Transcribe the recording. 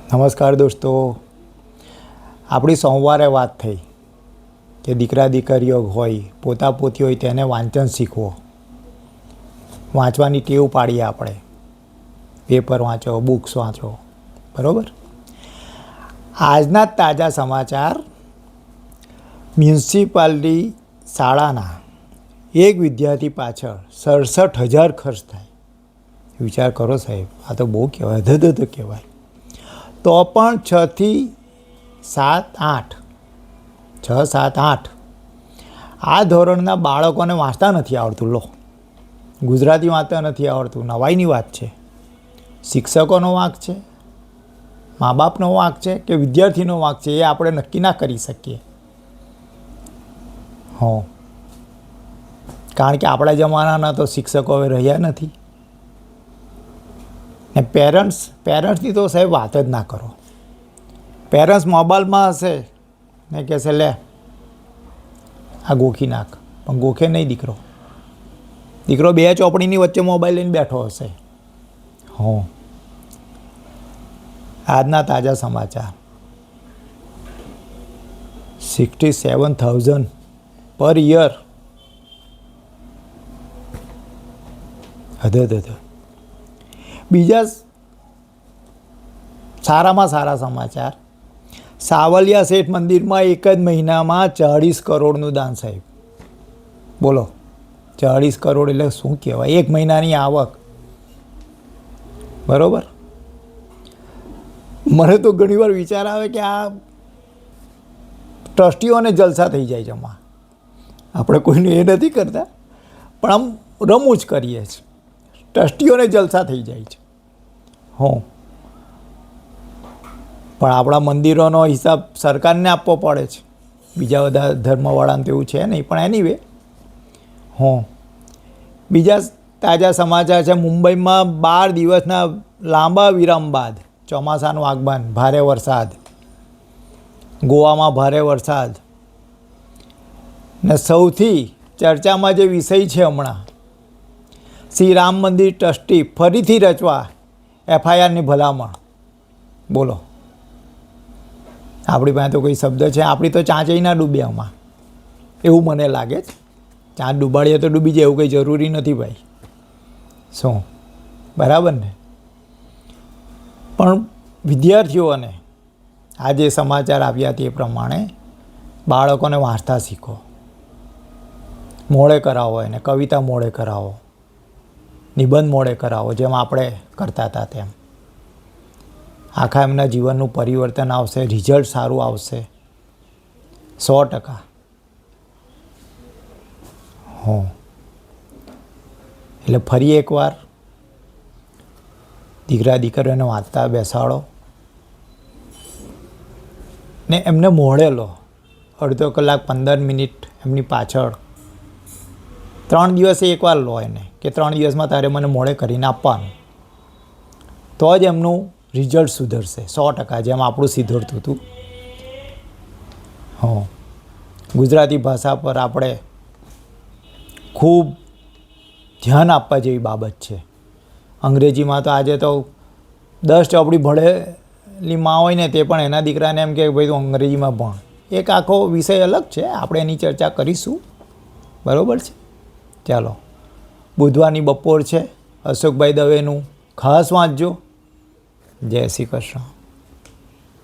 નમસ્કાર દોસ્તો, આપણી સોમવારે વાત થઈ કે દીકરા દીકરીઓ હોય, પોતા પોતી હોય તેને વાંચન શીખવો, વાંચવાની ટેવ પાડીએ આપણે. પેપર વાંચો, બુક્સ વાંચો, બરાબર. આજના જ તાજા સમાચાર. મ્યુનિસિપાલિટી શાળાના એક વિદ્યાર્થી પાછળ 67,000 ખર્ચ થાય. વિચાર કરો સાહેબ, આ તો બહુ કહેવાય, ધધ કહેવાય. તો પણ 6 થી 7, 8 આ ધોરણના બાળકોને વાંચતા નથી આવડતું. લો, ગુજરાતી વાંચતા નથી આવડતું, નવાઈની વાત છે. શિક્ષકોનો વાંક છે, મા બાપનો વાંક છે કે વિદ્યાર્થીનો વાંક છે, એ આપણે નક્કી ના કરી શકીએ. કારણ કે આપણા જમાનાના તો શિક્ષકો હવે રહ્યા નથી. ને પેરેન્ટ્સની તો સાહેબ વાત જ ના કરો. પેરેન્ટ્સ મોબાઈલમાં હશે ને કહેશે લે આ ગોખી નાખ, પણ ગોખે નહીં દીકરો. દીકરો બે ચોપડીની વચ્ચે મોબાઈલ લઈને બેઠો હશે. આજના તાજા સમાચાર. 67,000 પર યર. બીજા સારામાં સારા સમાચાર. સાવલિયા શેઠ મંદિરમાં એક જ મહિનામાં 40 કરોડનું દાન સાહેબ. બોલો, 40 કરોડ એટલે શું કહેવાય? એક મહિનાની આવક. બરાબર. મને તો ઘણીવાર વિચાર આવે કે આ ટ્રસ્ટીઓને જલસા થઈ જાય જમા. આપણે કોઈને એ નથી કરતા, પણ આમ રમૂજ કરીએ છીએ. ટ્રસ્ટીઓને જલસા થઈ જાય છે. પણ આપણા મંદિરોનો હિસાબ સરકારને આપવો પડે છે. બીજા બધા ધર્મવાળાને તો એવું છે નહીં, પણ એનીવે. બીજા તાજા સમાચાર છે. મુંબઈમાં 12 દિવસના લાંબા વિરામ બાદ ચોમાસાનું આગમન, ભારે વરસાદ. ગોવામાં ભારે વરસાદ. ને સૌથી ચર્ચામાં જે વિષય છે હમણાં, શ્રી રામ મંદિર ટ્રસ્ટી ફરીથી રચવા FIRની ભલામણ. બોલો, આપણી પાસે તો કોઈ શબ્દ છે? આપણી તો ચાંચઈ ના ડૂબે આમાં, એવું મને લાગે છે. ચાંચ ડૂબાડીએ તો ડૂબી જાય એવું કંઈ જરૂરી નથી ભાઈ. શું બરાબર ને? પણ વિદ્યાર્થીઓને આ જે સમાચાર આવ્યા તે પ્રમાણે બાળકોને વાંચતા શીખો. મોડે કરાવો, એને કવિતા મોડે કરાવો, નિબંધ મોડે કરાવો, જેમ આપણે કરતા હતા તેમ. આખા એમના જીવનનું પરિવર્તન આવશે, રિઝલ્ટ સારું આવશે 100%. એટલે ફરી એકવાર દીકરા દીકરીઓને વાંચતા બેસાડો ને એમને મોડે લો. અડધો કલાક 15 મિનિટ એમની પાછળ 3 દિવસે એકવાર લો એને, કે 3 દિવસમાં તારે મને મોડે કરીને આપવાનું. તો જ એમનું રિઝલ્ટ સુધરશે 100%, જેમ આપણું સુધરતું હતું. ગુજરાતી ભાષા પર આપણે ખૂબ ધ્યાન આપવા જેવી બાબત છે. અંગ્રેજીમાં તો આજે તો 10 ચોપડી ભણેલી માં હોય ને તે પણ એના દીકરાને એમ કે ભાઈ તું અંગ્રેજીમાં ભણ. એક આખો વિષય અલગ છે, આપણે એની ચર્ચા કરીશું. બરાબર છે? ચાલો, બુધવારની બપોર છે. અશોકભાઈ દવેનું ખાસ વાંચજો. જય શ્રી કૃષ્ણ.